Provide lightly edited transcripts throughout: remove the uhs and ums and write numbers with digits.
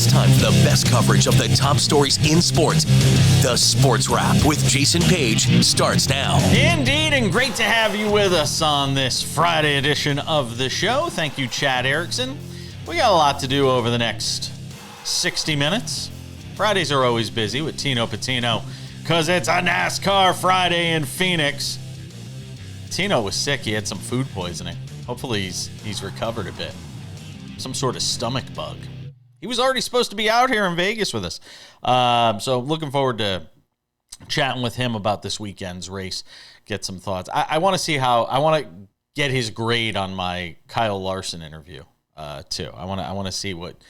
It's time for the best coverage of the top stories in sports. The Sports Wrap with Jason Page starts now. Indeed, and great to have you with us on this Friday edition of the show. Thank you, Chad Erickson. We got a lot to do over the next 60 minutes. Fridays are always busy with Tino Pattigno because it's a NASCAR Friday in Phoenix. Tino was sick. He had some food poisoning. Hopefully he's recovered a bit. Some sort of stomach bug. He was already supposed to be out here in Vegas with us. So looking forward to chatting with him about this weekend's race, get some thoughts. I want to see I want to get his grade on my Kyle Larson interview too. I want to see what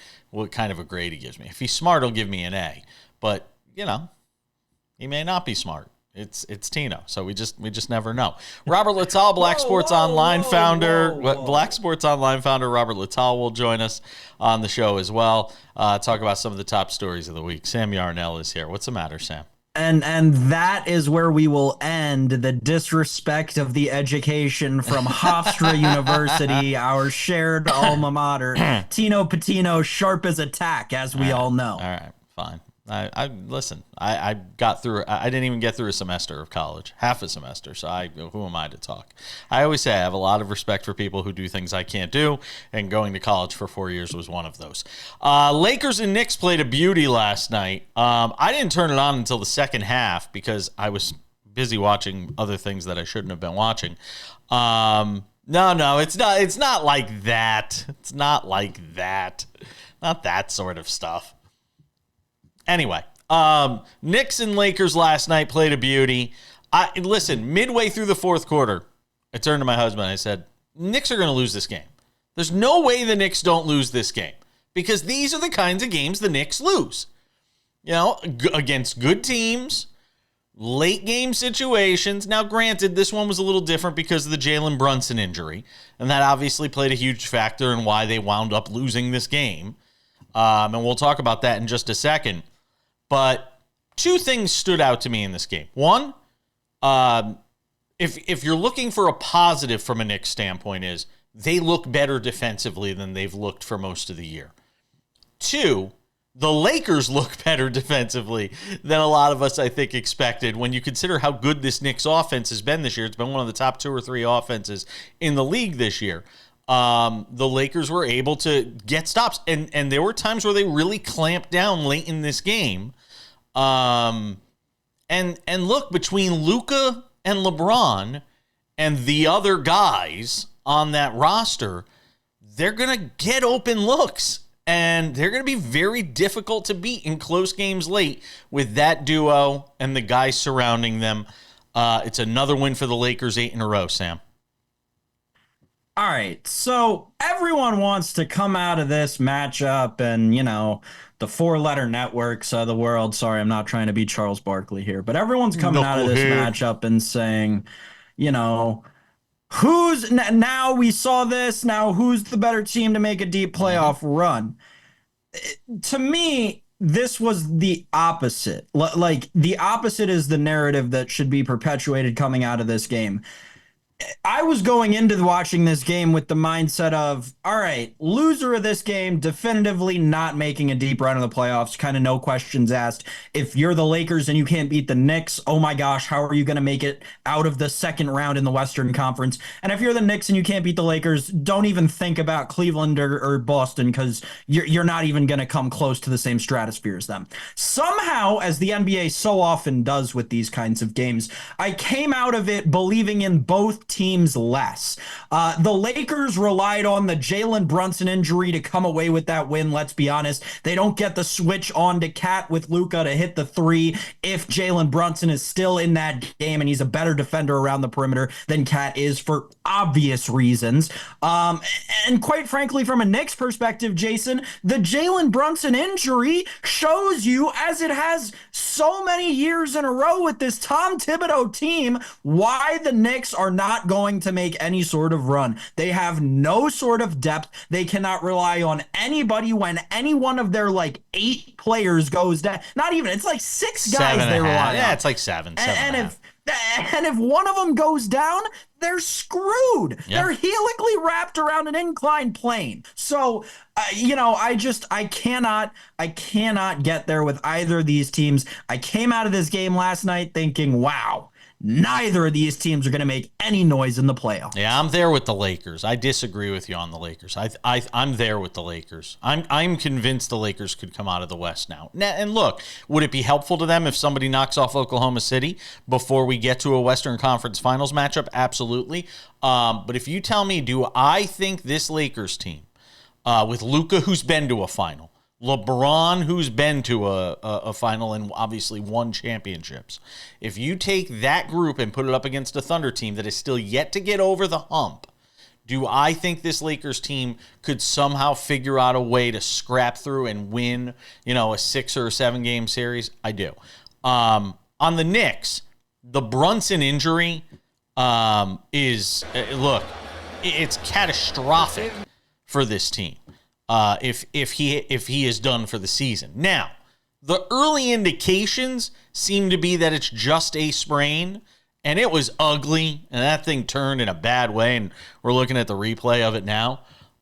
kind of a grade he gives me. If he's smart, he'll give me an A. But, he may not be smart. It's Tino, so we just never know. Robert Littal, Black Sports Online founder Robert Littal will join us on the show as well. Talk about some of the top stories of the week. Sam Yarnell is here. What's the matter, Sam? And that is where we will end the disrespect of the education from Hofstra University, our shared alma mater. Tino Pattigno, sharp as a tack, as we all know. All right, fine. I listen. I got through. I didn't even get through a semester of college, half a semester. So who am I to talk? I always say I have a lot of respect for people who do things I can't do, and going to college for 4 years was one of those. Lakers and Knicks played a beauty last night. I didn't turn it on until the second half because I was busy watching other things that I shouldn't have been watching. No, it's not. It's not like that. It's not like that. Not that sort of stuff. Anyway, Knicks and Lakers last night played a beauty. Listen, midway through the fourth quarter, I turned to my husband and I said, Knicks are going to lose this game. There's no way the Knicks don't lose this game because these are the kinds of games the Knicks lose. Against good teams, late game situations. Now, granted, this one was a little different because of the Jalen Brunson injury, and that obviously played a huge factor in why they wound up losing this game. And we'll talk about that in just a second. But two things stood out to me in this game. One, if you're looking for a positive from a Knicks standpoint, is they look better defensively than they've looked for most of the year. Two, the Lakers look better defensively than a lot of us, I think, expected when you consider how good this Knicks offense has been this year. It's been one of the top 2 or 3 offenses in the league this year. The Lakers were able to get stops, and there were times where they really clamped down late in this game. And look, between Luka and LeBron and the other guys on that roster, they're going to get open looks, and they're going to be very difficult to beat in close games late with that duo and the guys surrounding them. It's another win for the Lakers, 8 in a row, Sam. All right, so everyone wants to come out of this matchup and, the 4-letter networks of the world. Sorry, I'm not trying to be Charles Barkley here, but everyone's coming out of this matchup and saying, who's now we saw this, now who's the better team to make a deep playoff run? To me, this was the opposite. Like, the opposite is the narrative that should be perpetuated coming out of this game. I was going into watching this game with the mindset of, all right, loser of this game, definitively not making a deep run in the playoffs, kind of no questions asked. If you're the Lakers and you can't beat the Knicks, oh my gosh, how are you going to make it out of the second round in the Western Conference? And if you're the Knicks and you can't beat the Lakers, don't even think about Cleveland or Boston because you're not even going to come close to the same stratosphere as them. Somehow, as the NBA so often does with these kinds of games, I came out of it believing in both teams less. The Lakers relied on the Jalen Brunson injury to come away with that win. Let's be honest. They don't get the switch on to Cat with Luka to hit the 3 if Jalen Brunson is still in that game and he's a better defender around the perimeter than Cat is for obvious reasons. And quite frankly, from a Knicks perspective, Jason, the Jalen Brunson injury shows you, as it has so many years in a row with this Tom Thibodeau team, why the Knicks are not going to make any sort of run. They have no sort of depth. They cannot rely on anybody when any one of their 8 players goes down. Not even, it's like 6 guys they rely on. Yeah, it's like 7. And And if one of them goes down, they're screwed. Yeah. They're helically wrapped around an inclined plane. So, I cannot get there with either of these teams. I came out of this game last night thinking, wow, neither of these teams are going to make any noise in the playoffs. Yeah, I'm there with the Lakers. I disagree with you on the Lakers. I'm there with the Lakers. I'm convinced the Lakers could come out of the West now. And look, would it be helpful to them if somebody knocks off Oklahoma City before we get to a Western Conference Finals matchup? Absolutely. But if you tell me, do I think this Lakers team, with Luka, who's been to a final, LeBron, who's been to a final and obviously won championships. If you take that group and put it up against a Thunder team that is still yet to get over the hump, do I think this Lakers team could somehow figure out a way to scrap through and win, a 6 or 7 game series? I do. On the Knicks, the Brunson injury it's catastrophic for this team. If he is done for the season. Now, the early indications seem to be that it's just a sprain, and it was ugly, and that thing turned in a bad way, and we're looking at the replay of it now.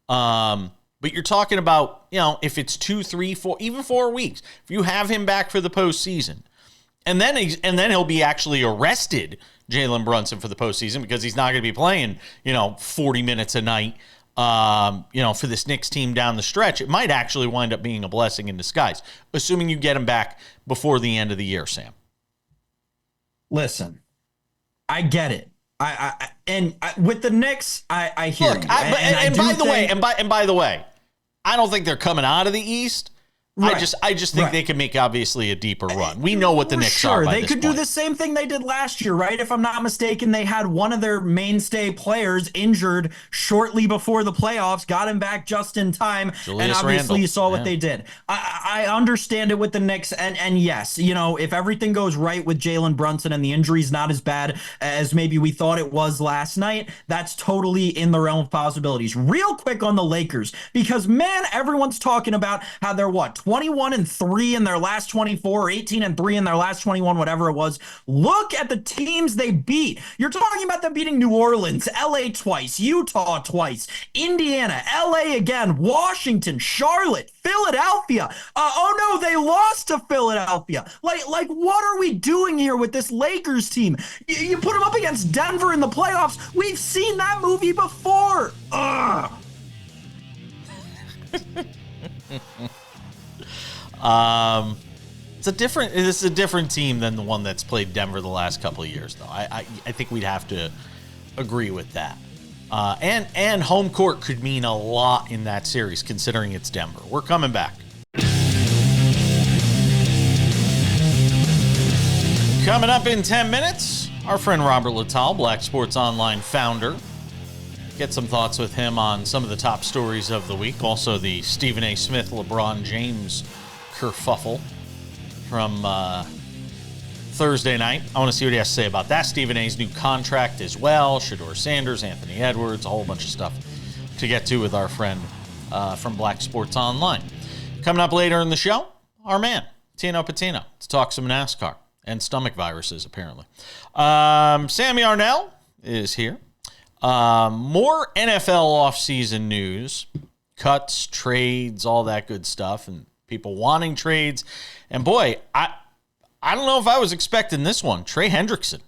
But you're talking about, if it's 2, 3, 4, even 4 weeks, if you have him back for the postseason, and then he'll be actually arrested, Jalen Brunson, for the postseason, because he's not going to be playing, 40 minutes a night. For this Knicks team down the stretch, it might actually wind up being a blessing in disguise, assuming you get him back before the end of the year, Sam. Listen, I get it. With the Knicks, I hear you. By the way, I don't think they're coming out of the East. Right. I just think they can make obviously a deeper run. We know what the Knicks are. They could do the same thing they did last year, right? If I'm not mistaken, they had one of their mainstay players injured shortly before the playoffs, got him back just in time, and obviously Randle. You saw what they did. I understand it with the Knicks, and yes, if everything goes right with Jalen Brunson and the injury's not as bad as maybe we thought it was last night, that's totally in the realm of possibilities. Real quick on the Lakers, because man, everyone's talking about how they're 21-3 in their last 24, 18-3 in their last 21, whatever it was. Look at the teams they beat. You're talking about them beating New Orleans, LA twice, Utah twice, Indiana, LA again, Washington, Charlotte, Philadelphia. Oh no, they lost to Philadelphia. Like what are we doing here with this Lakers team? You put them up against Denver in the playoffs. We've seen that movie before. Ugh. This is a different team than the one that's played Denver the last couple of years, though. I think we'd have to agree with that. And home court could mean a lot in that series, considering it's Denver. We're coming back. Coming up in 10 minutes, our friend Robert Littal, Black Sports Online founder. Get some thoughts with him on some of the top stories of the week. Also, the Stephen A. Smith, LeBron James kerfuffle from Thursday night. I want to see what he has to say about that. Stephen A's new contract as well. Shedeur Sanders, Anthony Edwards, a whole bunch of stuff to get to with our friend from Black Sports Online. Coming up later in the show, our man, Tino Pattigno, to talk some NASCAR and stomach viruses, apparently. Sammy Arnell is here. More NFL offseason news, cuts, trades, all that good stuff, and people wanting trades. And boy, I don't know if I was expecting this one. Trey Hendrickson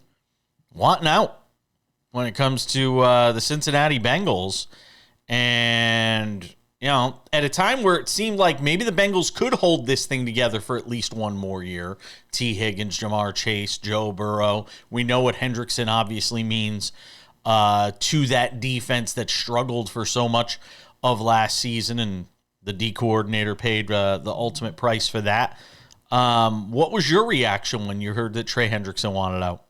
wanting out when it comes to the Cincinnati Bengals. And, at a time where it seemed like maybe the Bengals could hold this thing together for at least one more year. T. Higgins, Jamar Chase, Joe Burrow. We know what Hendrickson obviously means to that defense that struggled for so much of last season, and the D coordinator paid the ultimate price for that. What was your reaction when you heard that Trey Hendrickson wanted out?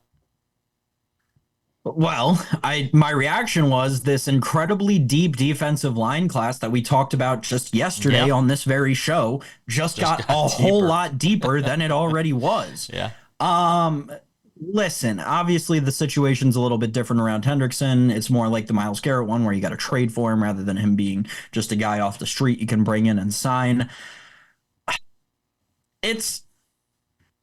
Well, my reaction was this incredibly deep defensive line class that we talked about just yesterday on this very show just got a whole lot deeper than it already was. Yeah. Listen, obviously the situation's a little bit different around Hendrickson. It's more like the Myles Garrett one where you got to trade for him rather than him being just a guy off the street you can bring in and sign.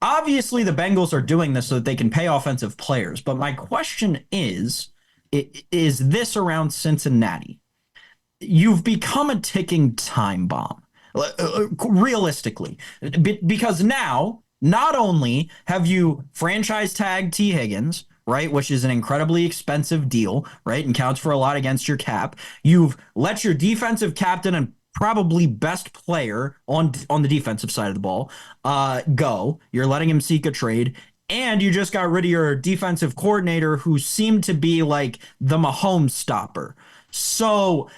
Obviously, the Bengals are doing this so that they can pay offensive players. But my question is this around Cincinnati? You've become a ticking time bomb, realistically, because now not only have you franchise tagged T. Higgins, right, which is an incredibly expensive deal, right, and counts for a lot against your cap. You've let your defensive captain and probably best player on the defensive side of the ball go. You're letting him seek a trade. And you just got rid of your defensive coordinator who seemed to be like the Mahomes stopper. So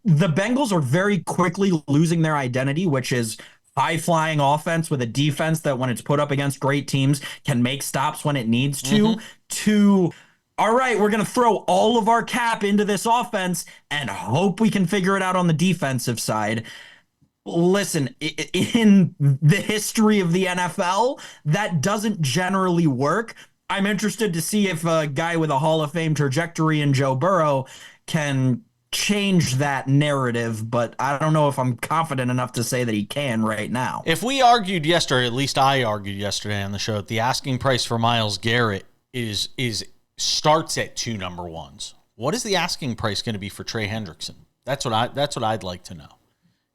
the Bengals are very quickly losing their identity, which is high flying offense with a defense that when it's put up against great teams can make stops when it needs to all right, we're going to throw all of our cap into this offense and hope we can figure it out on the defensive side. Listen, in the history of the NFL, that doesn't generally work. I'm interested to see if a guy with a Hall of Fame trajectory in Joe Burrow can change that narrative, but I don't know if I'm confident enough to say that he can right now. If we argued yesterday, at least I argued yesterday on the show, that the asking price for Myles Garrett is starts at 2 number ones. What is the asking price going to be for Trey Hendrickson? That's what I'd like to know.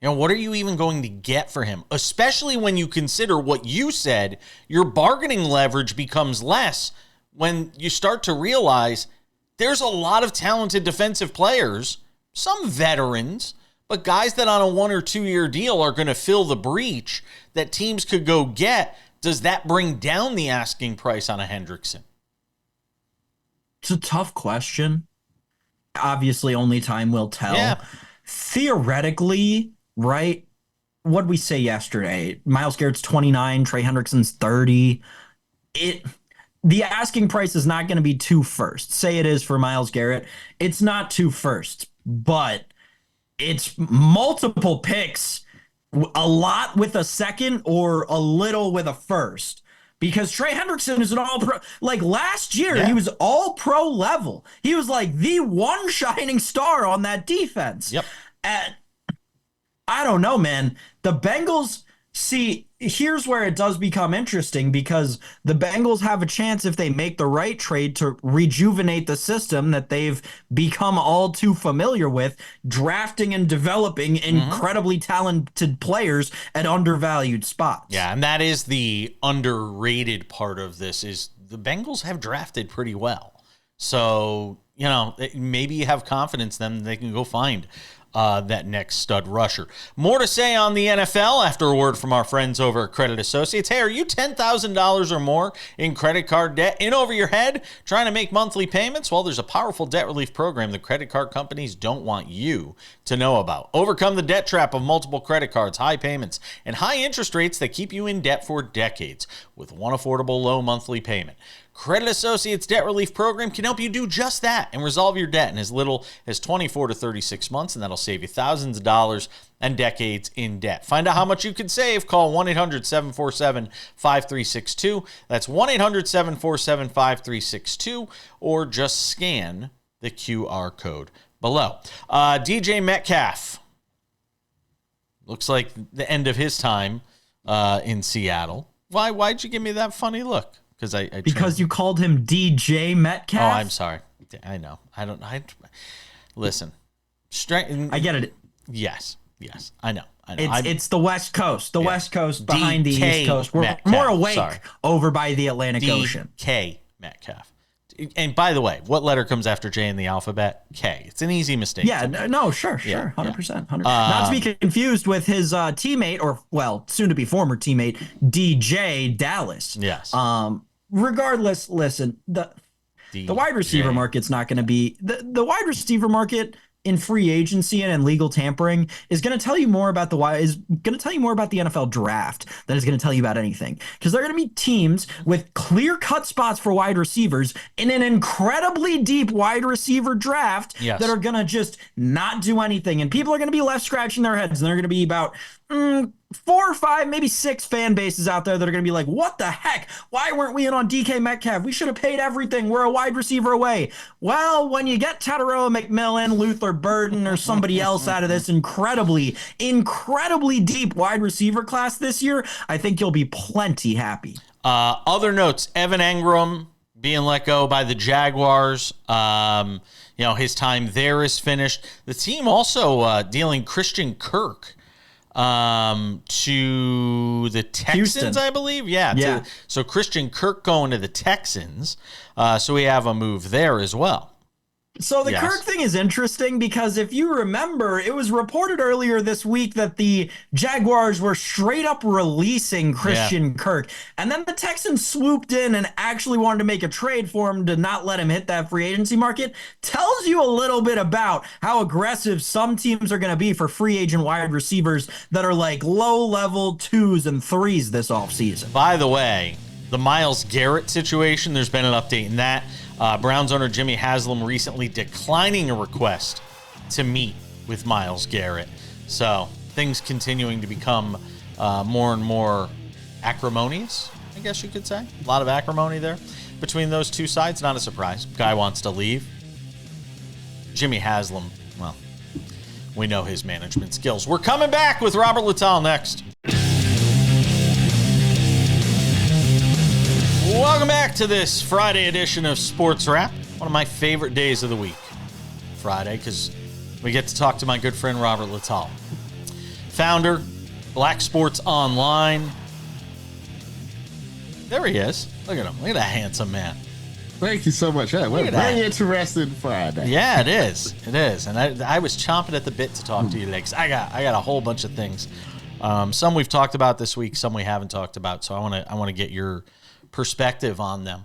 You know, what are you even going to get for him? Especially when you consider what you said, your bargaining leverage becomes less when you start to realize there's a lot of talented defensive players, some veterans, but guys that on a 1 or 2 year deal are going to fill the breach that teams could go get. Does that bring down the asking price on a Hendrickson? It's a tough question. Obviously, only time will tell. Yeah. Theoretically, right? What'd we say yesterday? Myles Garrett's 29, Trey Hendrickson's 30. The asking price is not going to be 2 firsts. Say it is for Myles Garrett. It's not 2 firsts, but it's multiple picks, a lot with a second or a little with a first. Because Trey Hendrickson is an all-pro. Like last year, He was all-pro level. He was like the one shining star on that defense. Yep. And I don't know, man. The Bengals, see, here's where it does become interesting because the Bengals have a chance if they make the right trade to rejuvenate the system that they've become all too familiar with, drafting and developing incredibly talented players at undervalued spots. Yeah, and that is the underrated part of this is the Bengals have drafted pretty well. So, you know, maybe you have confidence then they can go find that next stud rusher. More to say on the NFL after a word from our friends over at Credit Associates. Hey, are you $10,000 or more in credit card debt in over your head trying to make monthly payments? Well, there's a powerful debt relief program the credit card companies don't want you to know about. Overcome the debt trap of multiple credit cards, high payments, and high interest rates that keep you in debt for decades with one affordable low monthly payment. Credit Associates Debt Relief Program can help you do just that and resolve your debt in as little as 24 to 36 months, and that'll save you thousands of dollars and decades in debt. Find out how much you could save. Call 1-800-747-5362. That's 1-800-747-5362, or just scan the QR code below. DJ Metcalf. Looks like the end of his time in Seattle. Why'd you give me that funny look? Because you called him DJ Metcalf? Oh, I'm sorry. I know. Listen. I get it. Yes. I know. It's the West Coast. The West Coast behind the East Coast. We're Metcalf. more awake over by the Atlantic Ocean. DK Metcalf. And by the way, what letter comes after J in the alphabet? K. It's an easy mistake. Yeah, no, sure. 100%. Not to be confused with his teammate, or, well, soon-to-be former teammate, DJ Dallas. Yes. Regardless, listen, the wide receiver market's not going to be... The wide receiver market in free agency and in legal tampering is going to tell you more about the NFL draft than is going to tell you about anything, because there are going to be teams with clear-cut spots for wide receivers in an incredibly deep wide receiver draft that are going to just not do anything, and people are going to be left scratching their heads, and they're going to be about 4 or 5, maybe 6 fan bases out there that are going to be like, what the heck? Why weren't we in on DK Metcalf? We should have paid everything. We're a wide receiver away. Well, when you get Tataroa McMillan, Luther Burden, or somebody else out of this incredibly deep wide receiver class this year, I think you'll be plenty happy. Other notes, Evan Engram being let go by the Jaguars. His time there is finished. The team also dealing Christian Kirk to the Texans, Houston. I believe. Yeah. So Christian Kirk going to the Texans. So we have a move there as well. So the Kirk thing is interesting because if you remember, it was reported earlier this week that the Jaguars were straight up releasing Christian Kirk. And then the Texans swooped in and actually wanted to make a trade for him to not let him hit that free agency market. Tells you a little bit about how aggressive some teams are going to be for free agent wide receivers that are like low-level 2s and 3s this offseason. By the way, the Myles Garrett situation, there's been an update in that. Browns owner Jimmy Haslam recently declining a request to meet with Myles Garrett. So things continuing to become more and more acrimonious, I guess you could say. A lot of acrimony there between those two sides. Not a surprise. Guy wants to leave. Jimmy Haslam, well, we know his management skills. We're coming back with Robert Littal next. Welcome back to this Friday edition of Sports Wrap. One of my favorite days of the week. Friday, because we get to talk to my good friend Robert Littal. Founder, Black Sports Online. There he is. Look at him. Look at that handsome man. Thank you so much. Yeah, what a very interesting Friday. Yeah, it is. It is. And I was chomping at the bit to talk to you today because I got a whole bunch of things. Some we've talked about this week, some we haven't talked about. So I want to get your perspective on them.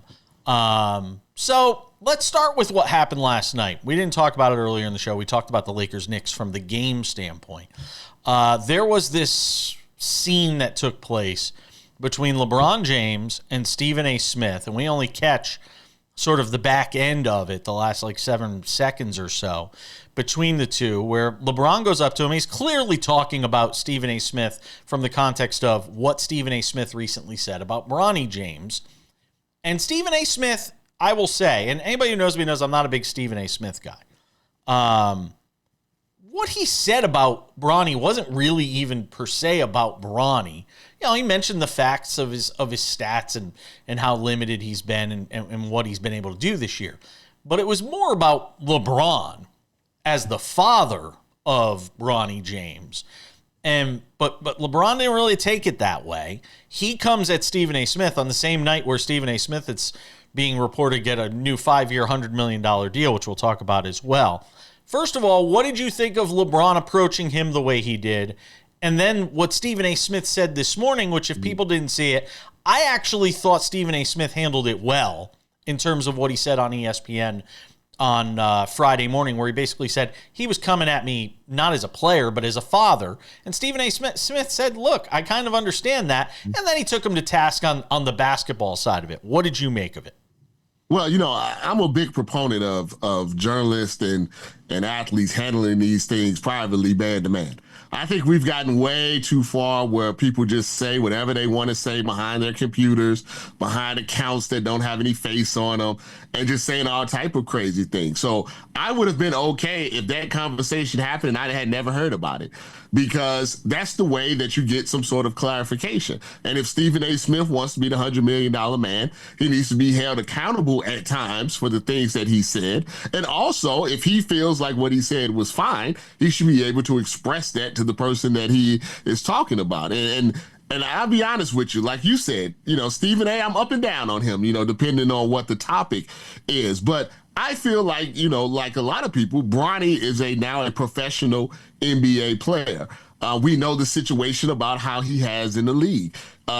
So let's start with what happened last night. We didn't talk about it earlier in the show. We talked about the Lakers-Knicks from the game standpoint. There was this scene that took place between LeBron James and Stephen A. Smith, and we only catch sort of the back end of it, the last 7 seconds or so between the two, where LeBron goes up to him. He's clearly talking about Stephen A. Smith from the context of what Stephen A. Smith recently said about Bronny James. And Stephen A. Smith, I will say, and anybody who knows me knows I'm not a big Stephen A. Smith guy. What he said about Bronny wasn't really even per se about Bronny. He mentioned the facts of his stats and how limited he's been and what he's been able to do this year. But it was more about LeBron as the father of Bronny James. But LeBron didn't really take it that way. He comes at Stephen A. Smith on the same night where Stephen A. Smith is being reported to get a new 5-year, $100 million deal, which we'll talk about as well. First of all, what did you think of LeBron approaching him the way he did? And then what Stephen A. Smith said this morning, which if people didn't see it, I actually thought Stephen A. Smith handled it well in terms of what he said on ESPN on Friday morning, where he basically said he was coming at me not as a player, but as a father. And Stephen A. Smith said, look, I kind of understand that. And then he took him to task on the basketball side of it. What did you make of it? Well, I'm a big proponent of journalists and athletes handling these things privately, man to man. I think we've gotten way too far where people just say whatever they want to say behind their computers, behind accounts that don't have any face on them, and just saying all type of crazy things. So I would have been okay if that conversation happened and I had never heard about it, because that's the way that you get some sort of clarification. And if Stephen A. Smith wants to be the $100 million man, he needs to be held accountable at times for the things that he said. And also, if he feels like what he said was fine, he should be able to express that to the person that he is talking about. And I'll be honest with you, like you said, Stephen A., I'm up and down on him, depending on what the topic is. But I feel like, like a lot of people, Bronny is now a professional NBA player. We know the situation about how he has in the league.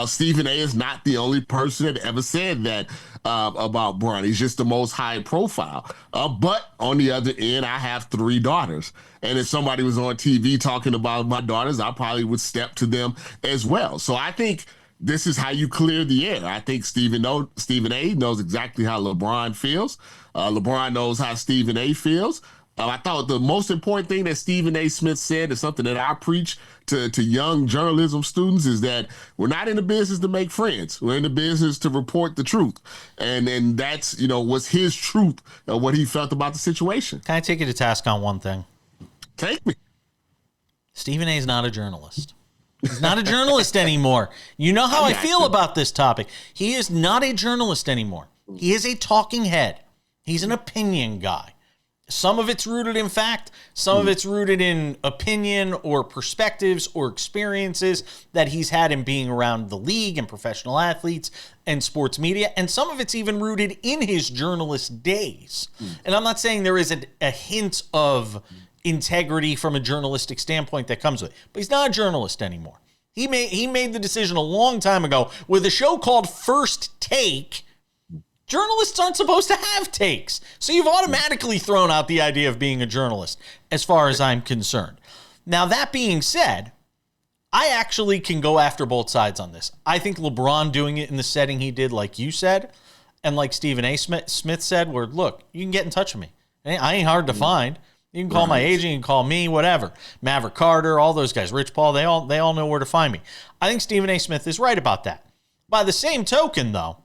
Stephen A. is not the only person that ever said that about Bronny. He's just the most high profile. But on the other end, I have 3 daughters. And if somebody was on TV talking about my daughters, I probably would step to them as well. So I think this is how you clear the air. I think Stephen A. knows exactly how LeBron feels. LeBron knows how Stephen A. feels. I thought the most important thing that Stephen A. Smith said is something that I preach to young journalism students is that we're not in the business to make friends. We're in the business to report the truth. And that's, was his truth of what he felt about the situation. Can I take you to task on one thing? Take me. Stephen A. is not a journalist. He's not a journalist anymore. You know how I feel about this topic. He is not a journalist anymore. He is a talking head. He's an opinion guy. Some of it's rooted in fact. Some of it's rooted in opinion or perspectives or experiences that he's had in being around the league and professional athletes and sports media. And some of it's even rooted in his journalist days. And I'm not saying there isn't a hint of integrity from a journalistic standpoint that comes with it, but he's not a journalist anymore. He made the decision a long time ago with a show called First Take. Journalists aren't supposed to have takes. So you've automatically thrown out the idea of being a journalist, as far as I'm concerned. Now, that being said, I actually can go after both sides on this. I think LeBron doing it in the setting he did, like you said, and like Stephen A. Smith said, where, look, you can get in touch with me. I ain't hard to find. You can call my agent, you can call me, whatever. Maverick Carter, all those guys, Rich Paul, they all know where to find me. I think Stephen A. Smith is right about that. By the same token, though,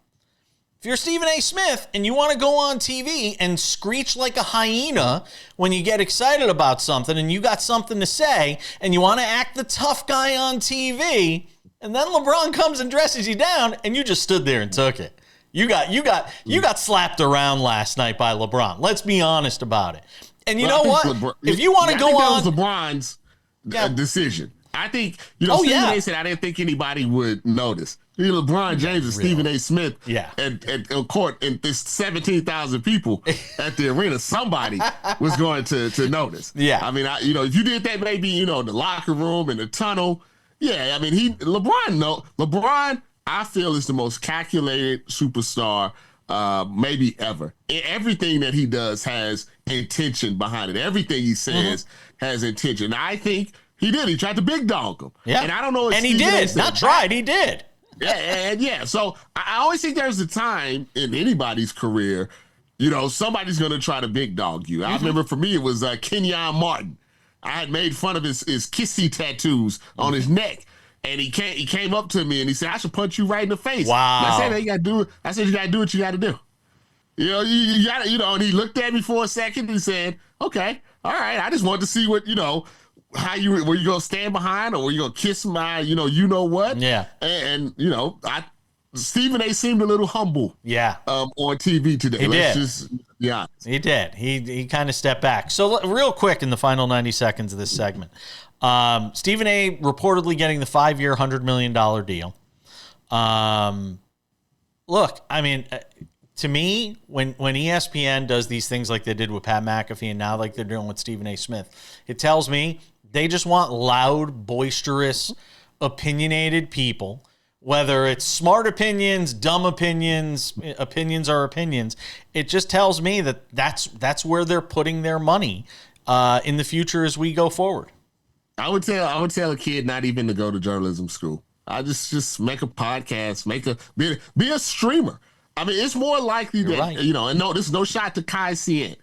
if you're Stephen A. Smith and you want to go on TV and screech like a hyena when you get excited about something and you got something to say and you want to act the tough guy on TV, and then LeBron comes and dresses you down and you just stood there and took it. You got slapped around last night by LeBron. Let's be honest about it. And you know what? If you want to go on, that was LeBron's decision. I think, Stephen A. said, I didn't think anybody would notice. LeBron James and Stephen A. Smith at court, and there's 17,000 people at the arena. Somebody was going to notice. Yeah. I mean, if you did that, maybe, the locker room and the tunnel. Yeah. I mean, LeBron, I feel, is the most calculated superstar maybe ever. Everything that he does has intention behind it. Everything he says has intention. I think he did. He tried to big dog him. Yeah. And I don't know if he did. Not tried. He did. Yeah. So I always think there's a time in anybody's career, somebody's going to try to big dog you. I remember for me, it was Kenyon Martin. I had made fun of his kissy tattoos on his neck. And he came up to me and he said, I should punch you right in the face. Wow. And I said, you got to do it. I said, you got to do what you got to do. You got to, and he looked at me for a second and he said, okay, all right. I just wanted to see what, how were you going to stand behind, or were you going to kiss my, you know what? Yeah. And Stephen A. seemed a little humble. Yeah. On TV today. He did. Just be honest. He did. He kind of stepped back. So real quick in the final 90 seconds of this segment, Stephen A. reportedly getting the 5-year, $100 million deal. Look, I mean, to me, when ESPN does these things like they did with Pat McAfee and now like they're doing with Stephen A. Smith, it tells me they just want loud, boisterous, opinionated people, whether it's smart opinions, dumb opinions, opinions are opinions. It just tells me that that's where they're putting their money in the future as we go forward. I would tell a kid not even to go to journalism school. I just make a podcast, be a streamer. I mean, it's more likely that, right. And no, this is no shot to Kai Cien.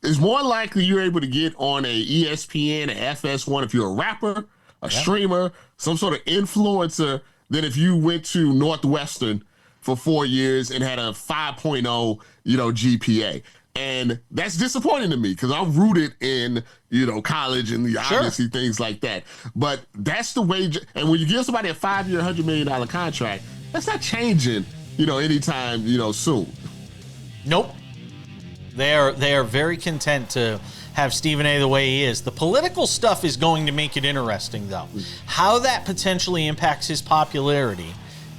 It's more likely you're able to get on a ESPN, a FS1 if you're a rapper, a streamer, some sort of influencer, than if you went to Northwestern for 4 years and had a 5.0, GPA. And that's disappointing to me because I'm rooted in, college and obviously things like that. But that's the way. And when you give somebody a 5-year, $100 million contract, that's not changing, anytime, soon. Nope. They are very content to have Stephen A. the way he is. The political stuff is going to make it interesting, though. How that potentially impacts his popularity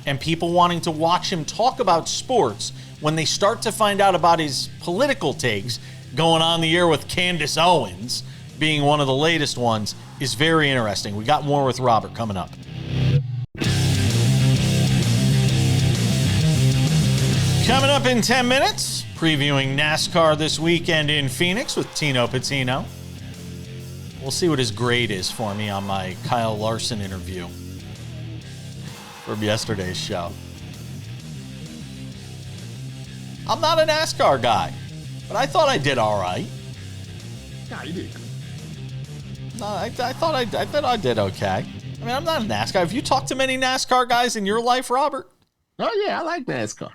and people wanting to watch him talk about sports when they start to find out about his political takes going on the air with Candace Owens being one of the latest ones is very interesting. We got more with Robert coming up. Coming up in 10 minutes, previewing NASCAR this weekend in Phoenix with Tino Pattigno. We'll see what his grade is for me on my Kyle Larson interview from yesterday's show. I'm not a NASCAR guy, but I thought I did all right. Yeah, you did. No, I thought I did okay. I mean, I'm not a NASCAR. Have you talked to many NASCAR guys in your life, Robert? Oh yeah, I like NASCAR.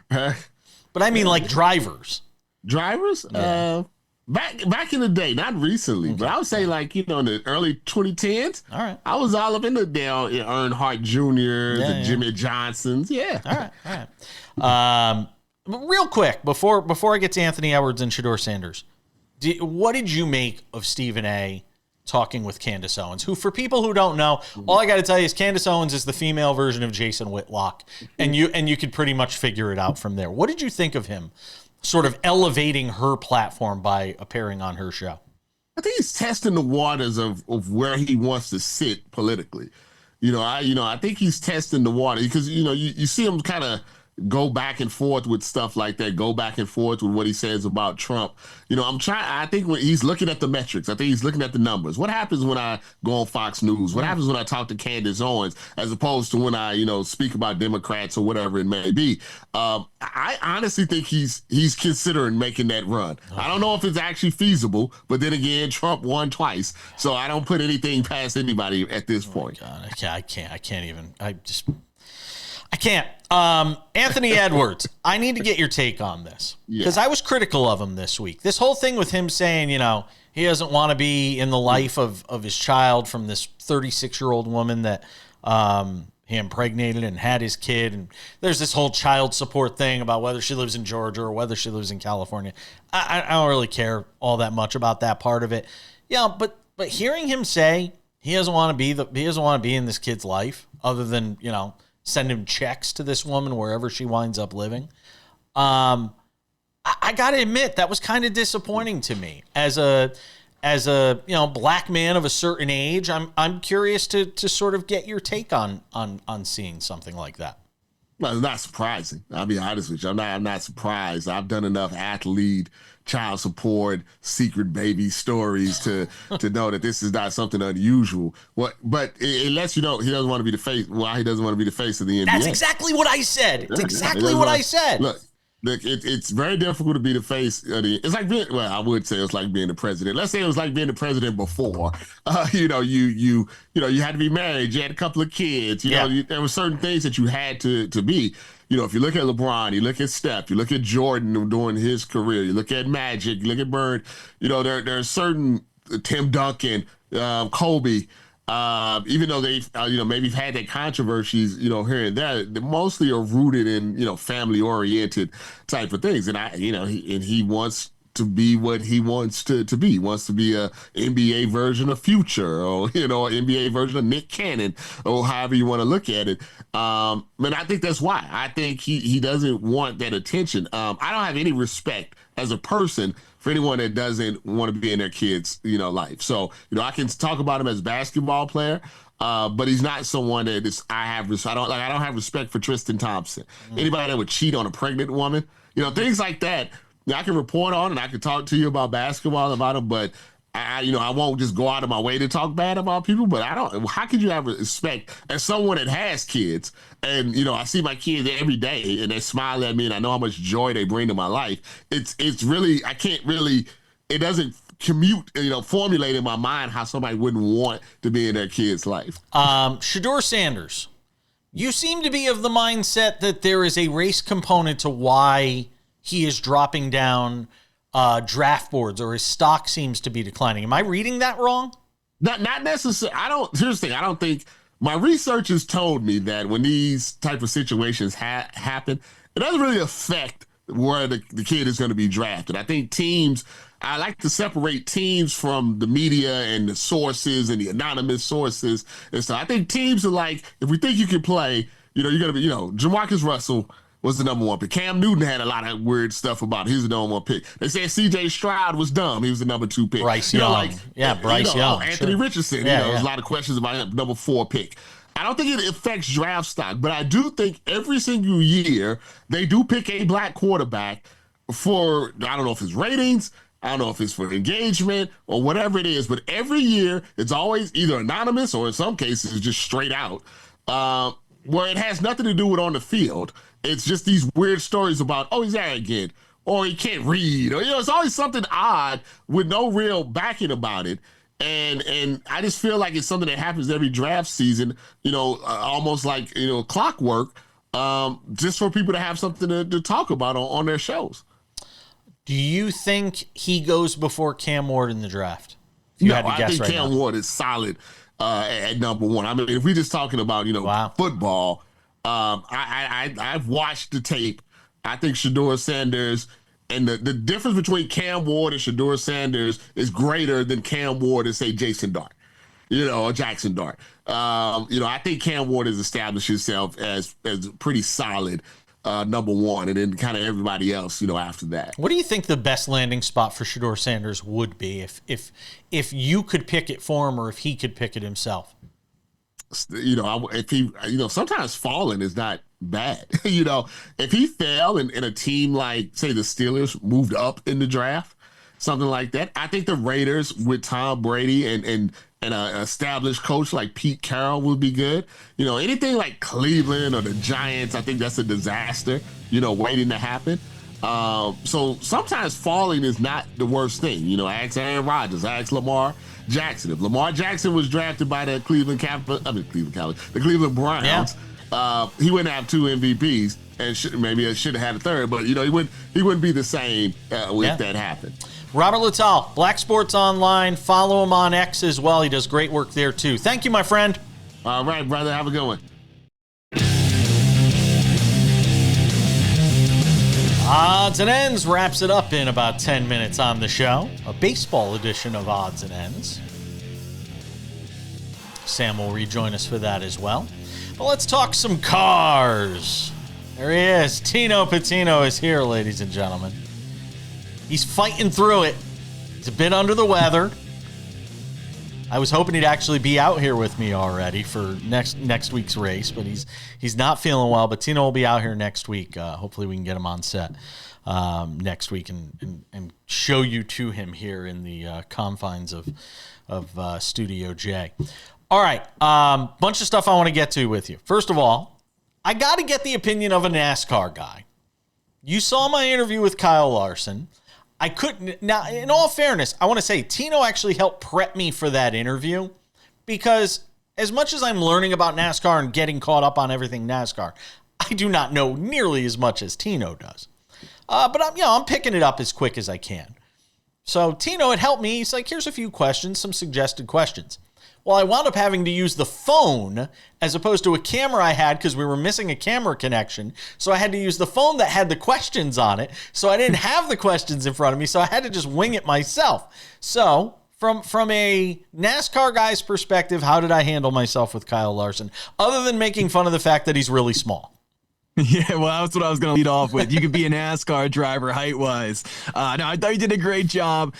But I mean, like drivers. Drivers? Yeah. Back in the day, not recently, but I would say like, in the early 2010s. All right. I was all up in the Dale Earnhardt Jr., the Jimmy Johnsons. Yeah. All right. Real quick, before I get to Anthony Edwards and Shedeur Sanders, what did you make of Stephen A. talking with Candace Owens, who, for people who don't know, all I got to tell you is Candace Owens is the female version of Jason Whitlock, and you could pretty much figure it out from there. What did you think of him sort of elevating her platform by appearing on her show? I think he's testing the waters of where he wants to sit politically. I think he's testing the water because, you see him kind of go back and forth with stuff like that, go back and forth with what he says about Trump. I think when he's looking at the metrics, I think he's looking at the numbers. What happens when I go on Fox News? What happens when I talk to Candace Owens as opposed to when I, speak about Democrats or whatever it may be? I honestly think he's considering making that run. I don't know if it's actually feasible, but then again, Trump won twice. So I don't put anything past anybody at this point. God, I can't even. I can't. Anthony Edwards, I need to get your take on this because I was critical of him this week. This whole thing with him saying, he doesn't want to be in the life of his child from this 36-year-old woman that he impregnated and had his kid. And there's this whole child support thing about whether she lives in Georgia or whether she lives in California. I don't really care all that much about that part of it. Yeah, but hearing him say he doesn't want to be in this kid's life other than, send him checks to this woman wherever she winds up living. I got to admit that was kind of disappointing to me as a black man of a certain age. I'm curious to sort of get your take on seeing something like that. Well, it's not surprising. I'll be honest with you. I'm not surprised. I've done enough athlete, child support, secret baby stories to know that this is not something unusual. But unless he doesn't want to be the face. Why he doesn't want to be the face of the NBA? That's exactly what I said. It's exactly what I said. Look, it's very difficult to be the face of the. It's like I would say it's like being the president. Let's say it was like being the president before. You had to be married. You had a couple of kids. There were certain things that you had to be. If you look at LeBron, you look at Steph, you look at Jordan during his career, you look at Magic, you look at Bird. There are certain Tim Duncan, Kobe. Even though they've, maybe had their controversies, here and there, they mostly are rooted in, family-oriented type of things. And he wants to be what he wants to be. He wants to be a NBA version of Future or, an NBA version of Nick Cannon or however you want to look at it. And I think that's why. I think he doesn't want that attention. I don't have any respect as a person for anyone that doesn't want to be in their kids, life. So, I can talk about him as a basketball player, but he's not someone that is. I don't have respect for Tristan Thompson. Anybody that would cheat on a pregnant woman, things like that. I can report on and I can talk to you about basketball about them, but I won't just go out of my way to talk bad about people. But how could you have respect as someone that has kids? And I see my kids every day, and they smile at me, and I know how much joy they bring to my life. It's really it doesn't formulate in my mind how somebody wouldn't want to be in their kid's life. Shedeur Sanders, you seem to be of the mindset that there is a race component to why he is dropping down draft boards, or his stock seems to be declining. Am I reading that wrong? Not necessarily. Here's the thing. I don't think my research has told me that when these type of situations happen, it doesn't really affect where the kid is going to be drafted. I think I like to separate teams from the media and the sources and the anonymous sources and stuff. I think teams are like, if we think you can play, you're going to be, Jamarcus Russell was the number one pick. Cam Newton had a lot of weird stuff about it. He was the number one pick. They said C.J. Stroud was dumb. He was the number 2 pick. Bryce Young. Bryce Young. Anthony Richardson. There's a lot of questions about him, number 4 pick. I don't think it affects draft stock, but I do think every single year they do pick a black quarterback for, I don't know if it's ratings, I don't know if it's for engagement or whatever it is, but every year it's always either anonymous or in some cases it's just straight out, where it has nothing to do with on the field. It's just these weird stories about, he's arrogant, or he can't read, or it's always something odd with no real backing about it. And I just feel like it's something that happens every draft season, almost like, clockwork, just for people to have something to talk about on their shows. Do you think he goes before Cam Ward in the draft? I think Cam Ward is solid at number one. I mean, if we're just talking about, football, I've watched the tape. I think Shedeur Sanders, and the difference between Cam Ward and Shedeur Sanders is greater than Cam Ward and, say, Jason Dart, or Jackson Dart. I think Cam Ward has established himself as pretty solid number one, and then kind of everybody else, after that. What do you think the best landing spot for Shedeur Sanders would be if you could pick it for him, or if he could pick it himself? If he, sometimes falling is not bad. If he fell and a team like, say, the Steelers moved up in the draft, something like that, I think the Raiders with Tom Brady and an established coach like Pete Carroll would be good. Anything like Cleveland or the Giants, I think that's a disaster, waiting to happen. So sometimes falling is not the worst thing. Ask Aaron Rodgers, ask Lamar Jackson. If Lamar Jackson was drafted by the Cleveland Browns, he wouldn't have 2 MVPs, and maybe should have had a third, but he wouldn't be the same if that happened. Robert Littal, Black Sports Online. Follow him on X as well. He does great work there too. Thank you, my friend. All right, brother. Have a good one. Odds and Ends wraps it up in about 10 minutes on the show. A baseball edition of Odds and Ends. Sam will rejoin us for that as well. But let's talk some cars. There he is. Tino Pattigno is here, ladies and gentlemen. He's fighting through it. He's a bit under the weather. I was hoping he'd actually be out here with me already for next week's race, but he's not feeling well. But Tino will be out here next week. Hopefully we can get him on set next week and show you to him here in the confines of Studio J. All right, bunch of stuff I want to get to with you. First of all, I got to get the opinion of a NASCAR guy. You saw my interview with Kyle Larson. I couldn't. Now, in all fairness, I want to say Tino actually helped prep me for that interview, because as much as I'm learning about NASCAR and getting caught up on everything NASCAR, I do not know nearly as much as Tino does. But I'm picking it up as quick as I can. So Tino had helped me. He's like, here's a few questions, some suggested questions. Well, I wound up having to use the phone as opposed to a camera I had because we were missing a camera connection. So I had to use the phone that had the questions on it. So I didn't have the questions in front of me. So I had to just wing it myself. So from a NASCAR guy's perspective, how did I handle myself with Kyle Larson? Other than making fun of the fact that he's really small. Yeah, well, that's what I was going to lead off with. You could be a NASCAR driver height-wise. No, I thought you did a great job.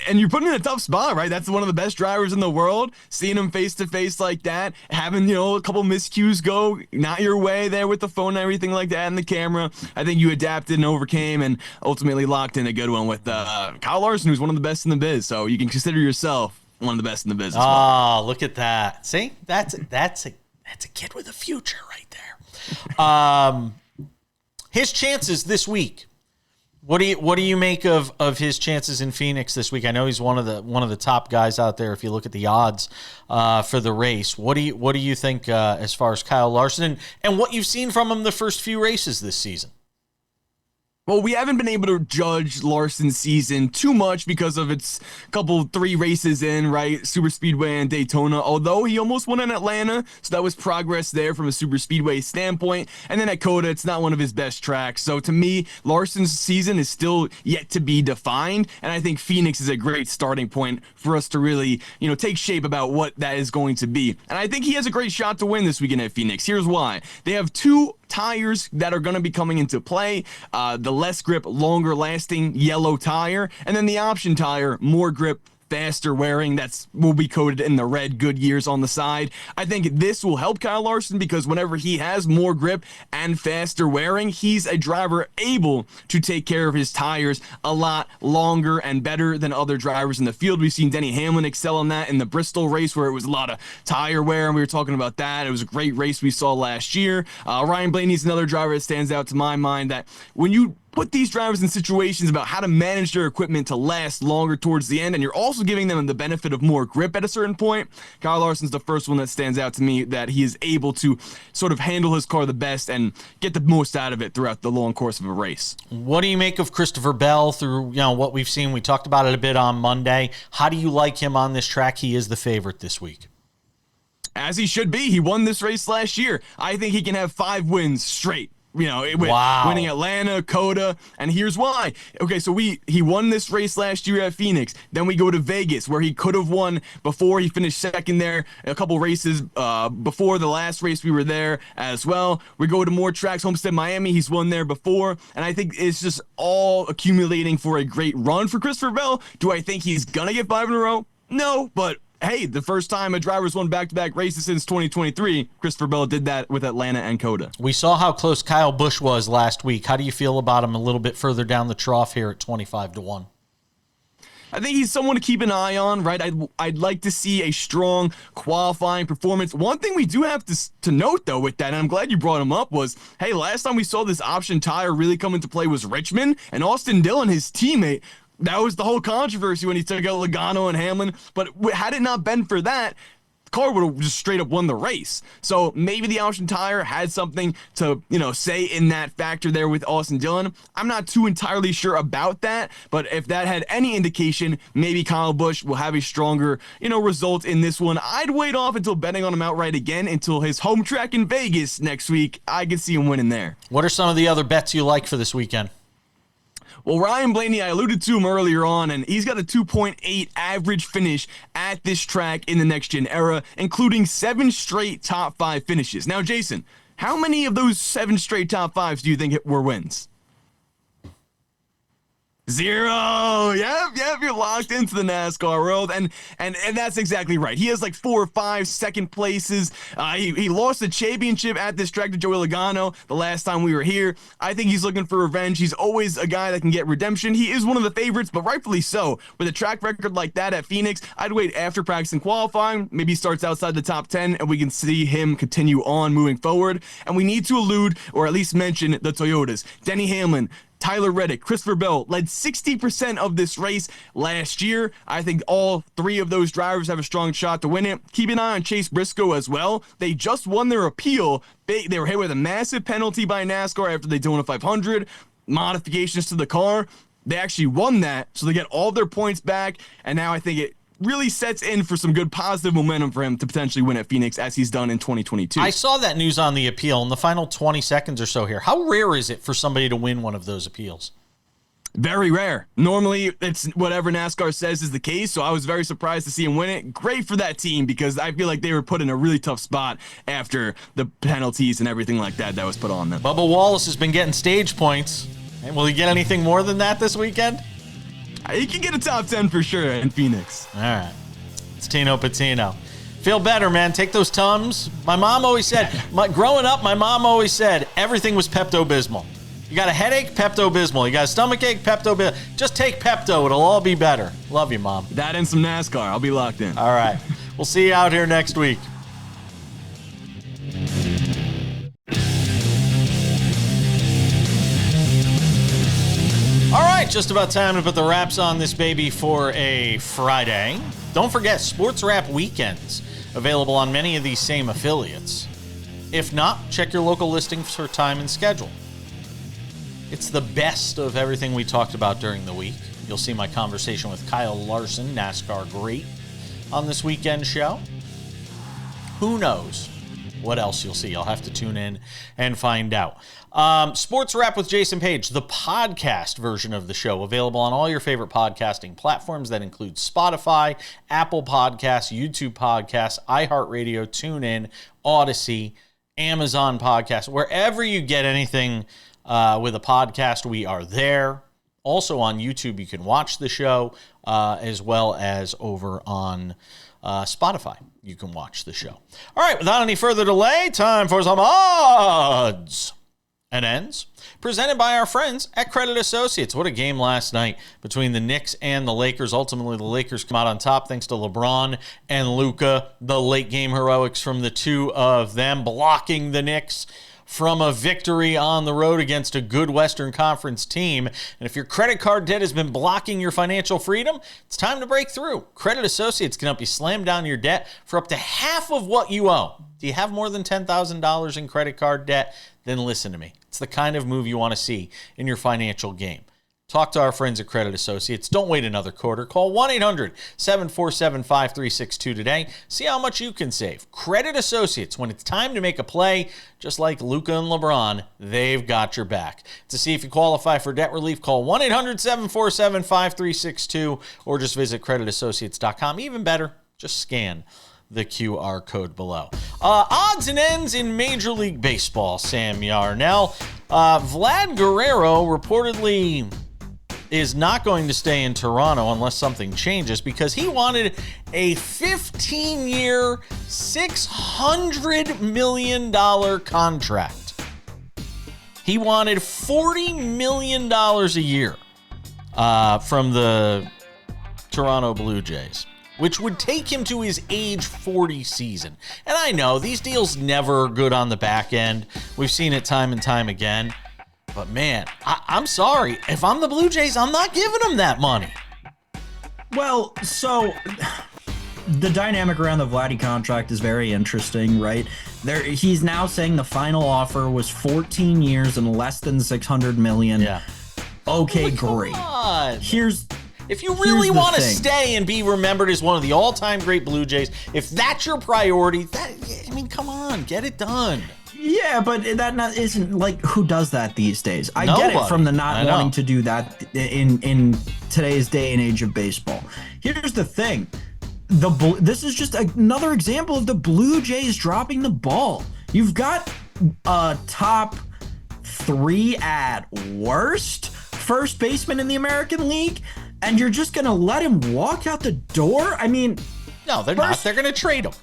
And you're putting him in a tough spot, right? That's one of the best drivers in the world. Seeing him face-to-face like that, having, a couple miscues go not your way there with the phone and everything like that and the camera. I think you adapted and overcame and ultimately locked in a good one with Kyle Larson, who's one of the best in the biz. So you can consider yourself one of the best in the biz as well. Oh, look at that. See? That's a kid with a future right there. His chances this week. What do you make of his chances in Phoenix this week? I know he's one of the top guys out there. If you look at the odds for the race, what do you think as far as Kyle Larson and what you've seen from him the first few races this season? Well, we haven't been able to judge Larson's season too much because of its three races in, right? Super Speedway and Daytona, although he almost won in Atlanta. So that was progress there from a Super Speedway standpoint. And then at COTA, it's not one of his best tracks. So to me, Larson's season is still yet to be defined. And I think Phoenix is a great starting point for us to really, take shape about what that is going to be. And I think he has a great shot to win this weekend at Phoenix. Here's why. They have two tires that are going to be coming into play. The less grip, longer lasting yellow tire, and then the option tire, more grip, faster wearing. Will be coated in the red Goodyears on the side. I think this will help Kyle Larson because whenever he has more grip and faster wearing, he's a driver able to take care of his tires a lot longer and better than other drivers in the field. We've seen Denny Hamlin excel on that in the Bristol race where it was a lot of tire wear, and we were talking about that. It was a great race we saw last year. Ryan Blaney's another driver that stands out to my mind that when you put these drivers in situations about how to manage their equipment to last longer towards the end, and you're also giving them the benefit of more grip at a certain point. Kyle Larson's the first one that stands out to me, that he is able to sort of handle his car the best and get the most out of it throughout the long course of a race. What do you make of Christopher Bell through what we've seen? We talked about it a bit on Monday. How do you like him on this track? He is the favorite this week. As he should be. He won this race last year. I think he can have 5 wins straight. Winning Atlanta, Coda, and here's why. Okay, so he won this race last year at Phoenix. Then we go to Vegas, where he could have won before. He finished second there a couple races before the last race we were there as well. We go to more tracks, Homestead, Miami. He's won there before, and I think it's just all accumulating for a great run for Christopher Bell. Do I think he's gonna get 5 in a row? No, but hey, the first time a driver's won back-to-back races since 2023, Christopher Bell did that with Atlanta and Coda. We saw how close Kyle Busch was last week. How do you feel about him a little bit further down the trough here at 25-1? I think he's someone to keep an eye on, right? I'd like to see a strong qualifying performance. One thing we do have to note, though, with that, and I'm glad you brought him up, was, hey, last time we saw this option tire really come into play was Richmond, and Austin Dillon, his teammate, that was the whole controversy when he took out Logano and Hamlin. But had it not been for that, the car would have just straight up won the race. So maybe the option tire had something to, say in that factor there with Austin Dillon. I'm not too entirely sure about that, but if that had any indication, maybe Kyle Busch will have a stronger, result in this one. I'd wait off until betting on him outright again until his home track in Vegas next week. I could see him winning there. What are some of the other bets you like for this weekend? Well, Ryan Blaney, I alluded to him earlier on, and he's got a 2.8 average finish at this track in the next-gen era, including 7 straight top 5 finishes. Now, Jason, how many of those 7 straight top 5s do you think were wins? 0. Yep, you're locked into the NASCAR world, and that's exactly right. He has like 4 or 5 second places. He lost the championship at this track to Joey Logano the last time we were here. I think he's looking for revenge. He's always a guy that can get redemption. He is one of the favorites, but rightfully so. With a track record like that at Phoenix, I'd wait after practice and qualifying. Maybe he starts outside the top 10, and we can see him continue on moving forward. And we need to allude, or at least mention, the Toyotas. Denny Hamlin, Tyler Reddick, Christopher Bell led 60% of this race last year. I think all 3 of those drivers have a strong shot to win it. Keep an eye on Chase Briscoe as well. They just won their appeal. They were hit with a massive penalty by NASCAR after they Daytona 500. Modifications to the car. They actually won that, so they get all their points back, and now I think it really sets in for some good positive momentum for him to potentially win at Phoenix, as he's done in 2022. I saw that news on the appeal in the final 20 seconds or so here. How rare is it for somebody to win one of those appeals? Very rare. Normally, it's whatever NASCAR says is the case, so I was very surprised to see him win it. Great for that team, because I feel like they were put in a really tough spot after the penalties and everything like that was put on them. Bubba Wallace has been getting stage points. And will he get anything more than that this weekend? He can get a top 10 for sure in Phoenix. All right. It's Tino Pattigno. Feel better, man. Take those Tums. My mom always said, growing up, my mom always said everything was Pepto-Bismol. You got a headache? Pepto-Bismol. You got a stomachache? Pepto-Bismol. Just take Pepto. It'll all be better. Love you, Mom. That and some NASCAR. I'll be locked in. All right. We'll see you out here next week. All right, just about time to put the wraps on this baby for a Friday. Don't forget, SportsWrap weekends, available on many of these same affiliates. If not, check your local listings for time and schedule. It's the best of everything we talked about during the week. You'll see my conversation with Kyle Larson, NASCAR great, on this weekend show. Who knows what else you'll see? You'll have to tune in and find out. SportsWrap with Jason Page, the podcast version of the show, available on all your favorite podcasting platforms. That includes Spotify, Apple Podcasts, YouTube Podcasts, iHeartRadio, TuneIn, Odyssey, Amazon Podcasts. Wherever you get anything with a podcast, we are there. Also on YouTube, you can watch the show, as well as over on Spotify. You can watch the show. All right, without any further delay, time for some odds and ends, presented by our friends at Credit Associates. What a game last night between the Knicks and the Lakers. Ultimately, the Lakers come out on top thanks to LeBron and Luka. The late game heroics from the two of them blocking the Knicks. from a victory on the road against a good Western Conference team. And if your credit card debt has been blocking your financial freedom, it's time to break through. Credit Associates can help you slam down your debt for up to half of what you owe. Do you have more than $10,000 in credit card debt? Then listen to me. It's the kind of move you want to see in your financial game. Talk to our friends at Credit Associates. Don't wait another quarter. Call 1-800-747-5362 today. See how much you can save. Credit Associates, when it's time to make a play, just like Luka and LeBron, they've got your back. To see if you qualify for debt relief, call 1-800-747-5362 or just visit creditassociates.com. Even better, just scan the QR code below. Odds and ends in Major League Baseball, Sam Yarnell. Vlad Guerrero reportedly is not going to stay in Toronto unless something changes because he wanted a 15-year, $600 million contract. He wanted $40 million a year from the Toronto Blue Jays, which would take him to his age 40 season. And I know these deals never are good on the back end. We've seen it time and time again. But man, I'm sorry. If I'm the Blue Jays, I'm not giving him that money. Well, so the dynamic around the Vladdy contract is very interesting, right? He's now saying the final offer was 14 years and less than $600 million. Yeah. Okay, great. If you really want to stay and be remembered as one of the all-time great Blue Jays, if that's your priority, come on, get it done. Yeah, but that isn't like who does that these days. Nobody. Get it from the not wanting to do that in today's day and age of baseball. Here's the thing. This is just another example of the Blue Jays dropping the ball. You've got a top 3 at worst first baseman in the American League, and you're just going to let him walk out the door? I mean... No, they're not. They're going to trade him.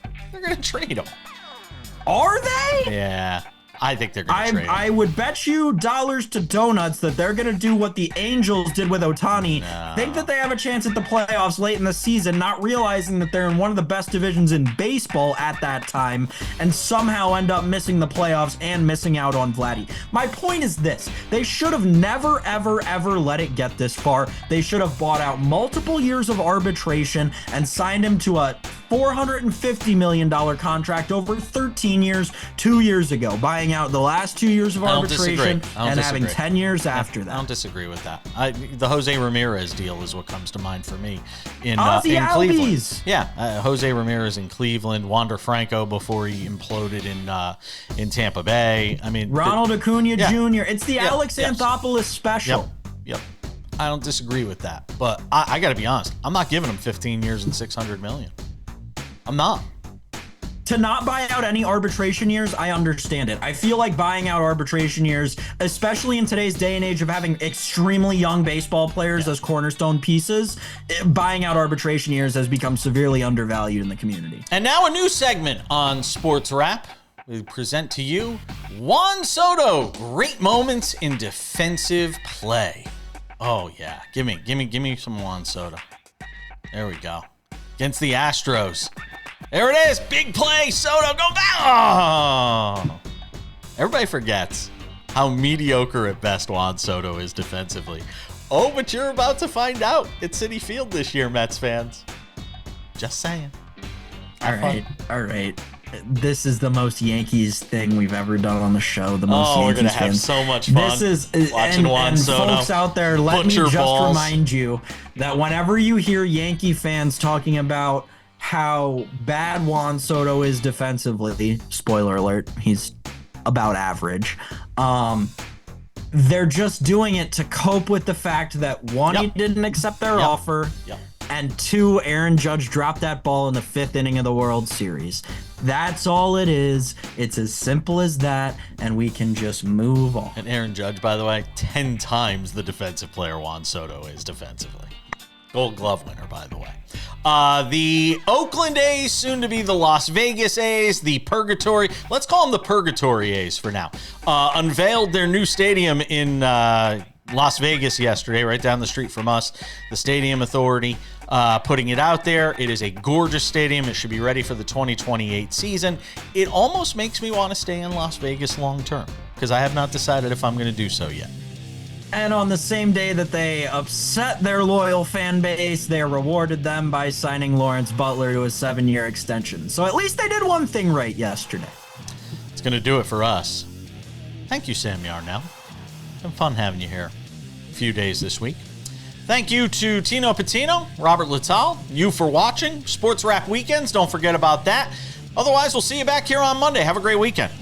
Are they? Yeah, I think they're going to trade him. I would bet you dollars to donuts that they're going to do what the Angels did with Ohtani. No. Think that they have a chance at the playoffs late in the season, not realizing that they're in one of the best divisions in baseball at that time, and somehow end up missing the playoffs and missing out on Vladdy. My point is this. They should have never, ever, ever let it get this far. They should have bought out multiple years of arbitration and signed him to a $450 million contract over 13 years 2 years ago, buying out the last 2 years of arbitration and having 10 years after that. I don't disagree with that. The Jose Ramirez deal is what comes to mind for me in Cleveland. Yeah, Jose Ramirez in Cleveland, Wander Franco before he imploded in Tampa Bay. I mean, Ronald Acuna Jr. It's the Alex Anthopoulos special. Yep. I don't disagree with that, but I got to be honest. I'm not giving him 15 years and $600 million. I'm not. To not buy out any arbitration years, I understand it. I feel like buying out arbitration years, especially in today's day and age of having extremely young baseball players as cornerstone pieces, buying out arbitration years has become severely undervalued in the community. And now a new segment on SportsWrap. We present to you Juan Soto, great moments in defensive play. Oh yeah, give me some Juan Soto. There we go. Against the Astros. There it is. Big play. Soto, go back. Oh. Everybody forgets how mediocre at best Juan Soto is defensively. Oh, but you're about to find out at Citi Field this year, Mets fans. Just saying. All right. This is the most Yankees thing we've ever done on the show. The most Yankees we're going to have fans. so much fun. This is watching Juan Soto. Folks out there, let me just remind you that whenever you hear Yankee fans talking about how bad Juan Soto is defensively, spoiler alert, he's about average. They're just doing it to cope with the fact that one, he didn't accept their offer, and two, Aaron Judge dropped that ball in the 5th inning of the World Series. That's all it is. It's as simple as that, and we can just move on. And Aaron Judge, by the way, 10 times the defensive player Juan Soto is defensively. Gold Glove winner, by the way. The Oakland A's, soon to be the Las Vegas A's, the Purgatory, let's call them the Purgatory A's for now, unveiled their new stadium in Las Vegas yesterday, right down the street from us, the Stadium Authority putting it out there. It is a gorgeous stadium. It should be ready for the 2028 season. It almost makes me want to stay in Las Vegas long term because I have not decided if I'm going to do so yet. And on the same day that they upset their loyal fan base, they rewarded them by signing Lawrence Butler to a 7-year extension. So at least they did one thing right yesterday. It's going to do it for us. Thank you, Sam Yarnell. It's been fun having you here a few days this week. Thank you to Tino Pattigno, Robert Littal, you for watching. SportsWrap Weekends, don't forget about that. Otherwise, we'll see you back here on Monday. Have a great weekend.